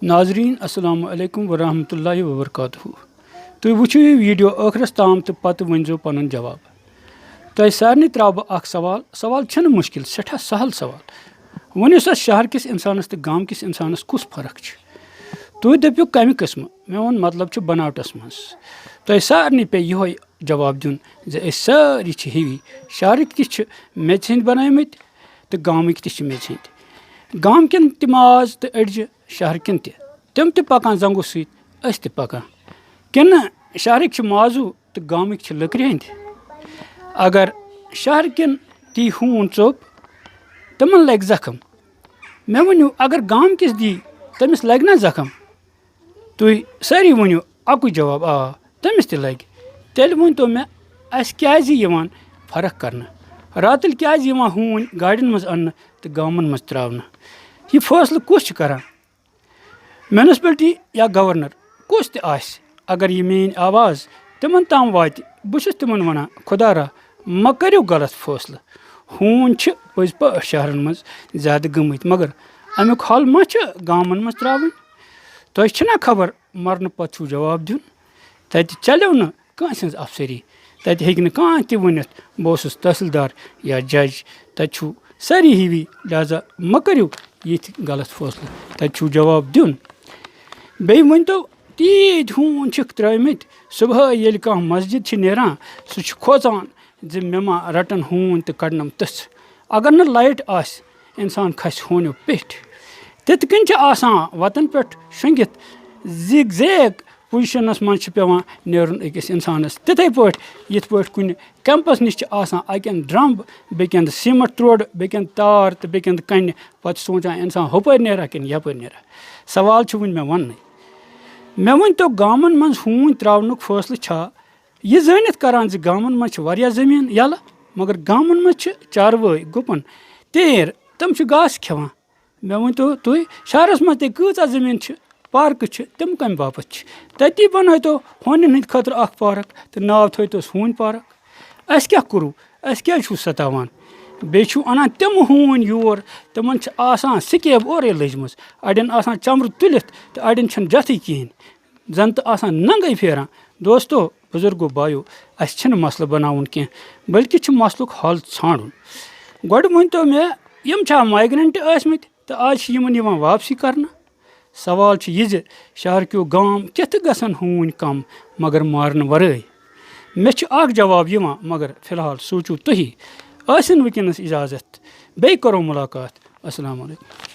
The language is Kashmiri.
नाजरीन अस्सलाम वालेकुम वरहमतुल्लाहि वबरकातुहू तुम वुचो यह वीडियो आखिरस ताम तो पत वनजो पन जवाब तुम सारे त्राव बह सवाल छे मुश्किल सठा सहल सवाल वन शहर किस इंसानस तो गाम किस इंसानस कुछ फर्क तुम दपो कम किस्म मे वो मतलब बनावटस मज तुम सारे पे ये जवाब दिन जे सारी हिवी शहरक त मेज हंद बनमत तो गामक त मेज हंद गाम कन तमाज तो अड़ज शहर कन तम पकान जंगो सत पकान किन शहरक माजू तो गामक लकड़ हंद अगर शहर कन दी हून चोप तमन लग जख्म मे वनु अगर गाम किस दी तमिस लग ना जख्म तुम सारी वनु अकु जवाब आ तमिस त लग तेल वन तो मे अस क्या फर्क कर रातल क्या हून गाड़न मज अन्न तो गामन मज त्रावन यह फैसले कुछ कर म्यूनसिपलिटी या गवर्नर कुछ अगर यह मेन आवाज़ तिमन ताम वात बहुत तिमन वन खुदा म करो गलत फैसले हून पज पे शहरन मज ज्यादा गमत मगर अमुक हल मा गामन मज त्रावन तुम खबर मरन पे जवाब दिन तत चलो न कंस अफसरी तत हे कह वन बह तहसीलदार या जज तत सारी हिवी लिहाजा म करो ये गलत फैसले तत जवाब दिन बे वन तो तीत हून त्रमत सुबह ये कह मस्जिद नेरान सह खोजान जे मे मा रटन हून तो कड़नम तथ अगर न लाइट आस इंसान खस होनो पेठ तित कन वतन पे शंगित जिग जैग पोजिशनस मज पेवान नेरुन अकिस इंसानस तिथे यथ पे कुन कैंपस नश अकन ड्रम बेकंद सीमेंट त्रोड़ बेकंद तार तो बेकंद कन पे सोचान इंसान हपर नेरा कि यपर नेरा सवाल वन मे वन मे वन तो गामन मज हून त्रावनुक फैसले यह जानित करान जे गामन मज वारिया जमीन यल मगर गामन मज चारवाई गुपन तेर तम घास खेवान मे वन तो तुम शहरस मज कचा जमीन पार्क तम कम बापत तती बन तो होन हंद खतर पार्क तो नाव थोस हून पार्क अस क्या करूँ अस क्या सतावान बे अनान तम हून योर तमन स्केब और लजम अड़न चमर तुलित तो अड़न जथ कहें जन तो नंगे फेरान दोस्तों बुजुर्गो बायो अस मसल बनावन कह बल्कि मसलुक हल ान गोड वन तो मे यम माइग्रेंट आसमत तो आज वापसी कर सवाल यह शहर क्यों गाम कथ गसन हून कम मगर मारन वराई मे जवाब मगर फिलहाल सोचू तुही आसिन वनस इजाजत बे करो मुलाकात अस्सलाम वालेकुम।